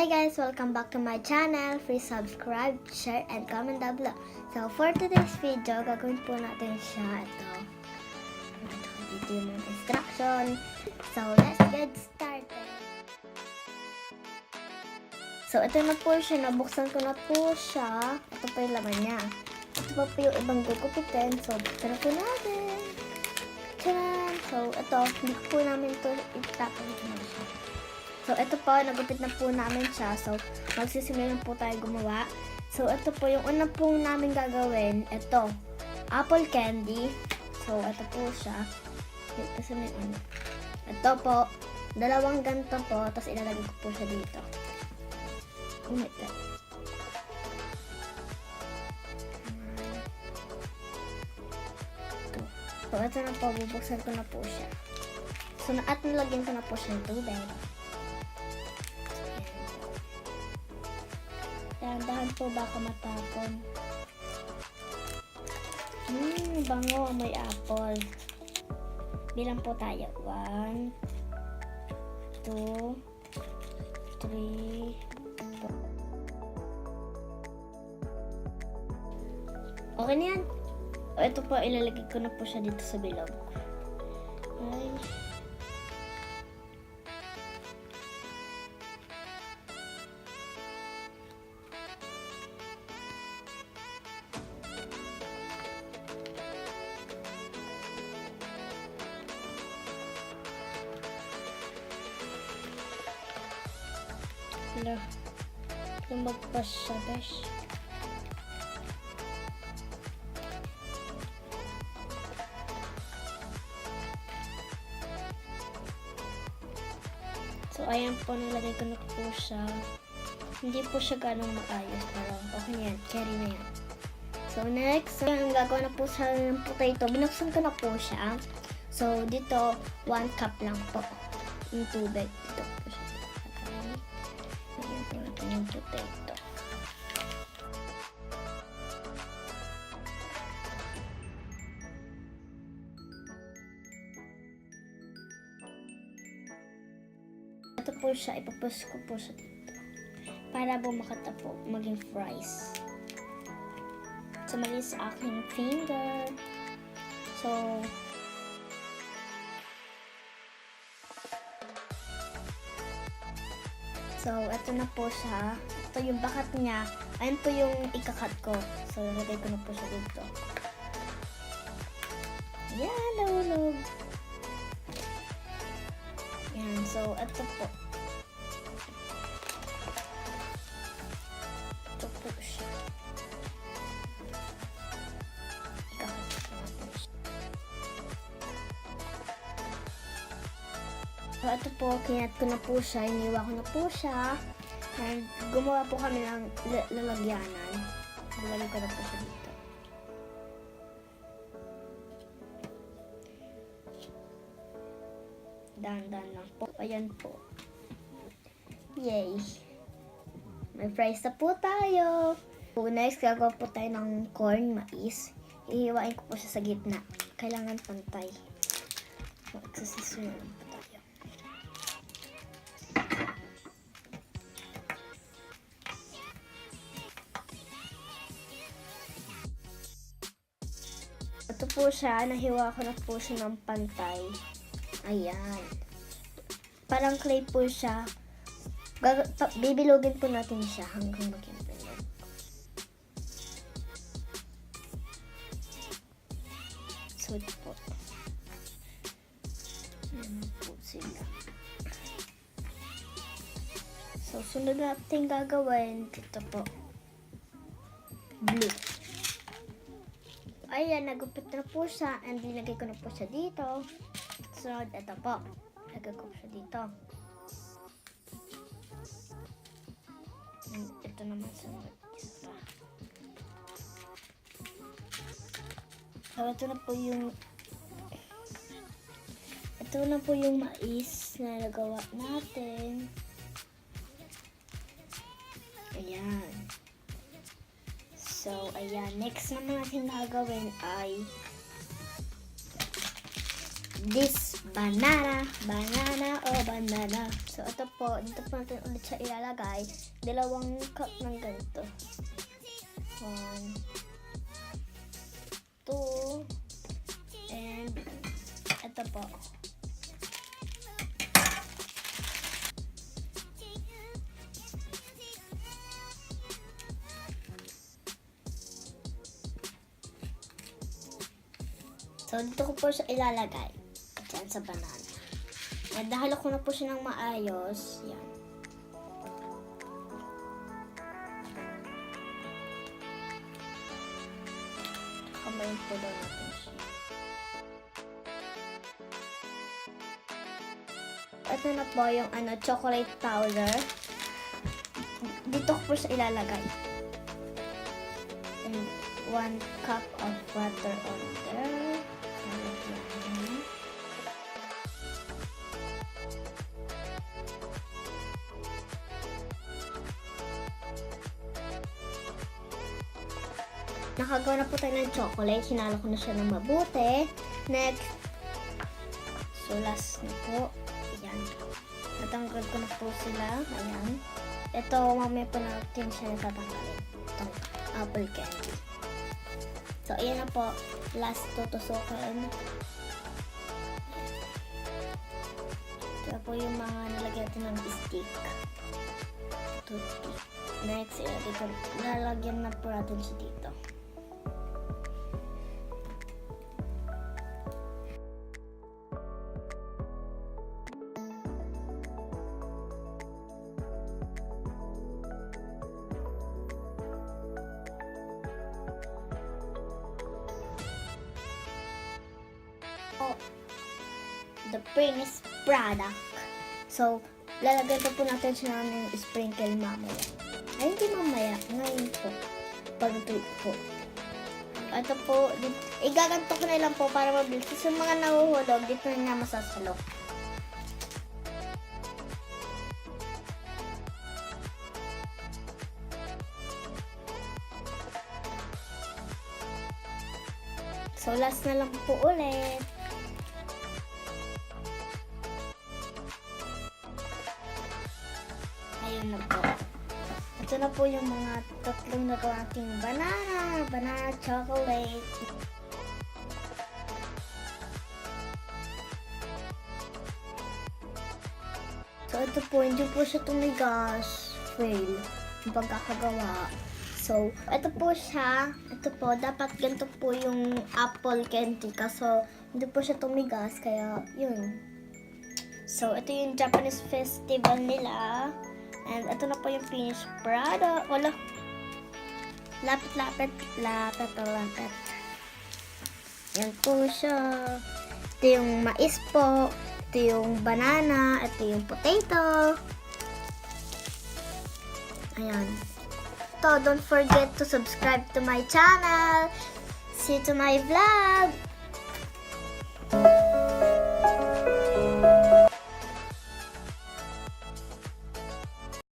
Hi guys! Welcome back to my channel. Please subscribe, share, and comment down below. So for today's video, gagawin po natin siya. Dito yung mga instruction. So let's get started. So ito na po siya. Nabuksan ko na po siya. Ito pa yung laman niya. Ito pa po yung ibang gugupitin. So buksan na po natin. Tcharan! So ito, hindi po namin ito itapon na siya. So, ito po, nagupit na po namin siya. So, magsisimula po tayo gumawa. So, ito po, yung una po namin gagawin, ito, apple candy. So, ito po siya. Kasi may ano. Ito po, dalawang ganito po, tapos ilalagay ko po siya dito. Oh my God. So, ito na po, bubuksan ko na po siya. So, at nalagyan ko na po siya ng tubig. Dahan po baka matapon. Bango, may apple. Bilang po tayo. 1, 2, 3, 4. Okay na yan. O, ito po, ilalagay ko na po siya dito sa bilog. Ay. Wala. Lumagpas siya, guys. So, ayan po, nilagay ko na po siya. Hindi po siya ganong maayos. Pero, okay yan. Carry na yan. So, next, ang gagawa na po sa potato. Binuksan ko na po siya. So, dito, 1 cup lang po. Yung tubig. Dito po siya. Lagyan natin yung potato. Ito po siya, ipapus ko po siya dito. Para bumakata po, maging fries. So, mali sa aking finger. So, ito na po siya. Ito yung bakat niya. Ayan po yung ikakat ko. So, lagay ko na po siya dito. Ayan, nahulog. Ayan, so, ito po. Ito po siya. Ikakat ko natin siya. So, ito po, kinat ko na po siya, iniwa ko na po siya. And gumawa po kami ng lalagyanan. Lalagyan ko na po siya dito. Dahan-dahan lang po. Ayan po. Yay! May fries na po tayo. So, next, gagawa po tayo ng corn, mais. Ihiwain ko po siya sa gitna. Kailangan pantay. Magsasisunan po tayo. Ito po siya, nahiwa ko na po siya ng pantay. Ayan. Parang clay po siya. Bibilogin po natin siya hanggang maging bilog. So, ito po. Ayan po sila. So, sunod natin gagawin. Ito po. Blue. Ayan, nagupit na po siya and linagay ko na po siya dito. So, ito po. Lagay ko siya dito. And ito naman sa isa. So, ito na po yung mais na nagawa natin. Ayan. So, ayan. Next naman natin gagawin ay this banana, banana, banana. So, ito po, dito po natin ulit siya ilalagay. 2 cup ng ganito. 1, 2, and ito po. So, dito ko po siya ilalagay. Diyan sa banana. At dahil ko na po siya ng maayos, yan. Kamayin po daw natin siya. Ito na po yung chocolate powder. Dito ko po siya ilalagay. And 1 cup of water on there. Nakagawa na po tayo ng chocolate. Hinalo ko na siya ng mabuti. Next. So, last na po. Ayan. Natanggal ko na po sila. Ayan. Ito, mamaya po natin siya natatanggalin. Itong apple candy. So, ayan na po. Last tutusukin. Ito po yung mga nilagyan natin ng stick. Toothpick. Next, lalagyan na po natin siya dito. The finished product. So, lalagyan po natin siya ng sprinkle mamaya. Ay, hindi mamaya. Ngayon po. Pag-tweet po. Ito po, igaganto ko na lang po para mabilis. Kasi yung mga nahuhulog, dito na niya masasalo. So, last na lang po ulit. Ayun na po. Ito na po yung mga tatlong nagawa nating banana chocolate. So, ito po, hindi po siya tumigas. Fail. Yung pagkakagawa. So, ito po siya. Ito po, dapat ganito po yung apple candy. Kaso, hindi po siya tumigas. Kaya, yun. So, ito yung Japanese festival nila. And ito na po yung finished product. Wala. Lapit. Yan po siya. Ito yung mais po. Ito yung banana. Ito yung potato. Ayan. So, don't forget to subscribe to my channel. See you to my vlog.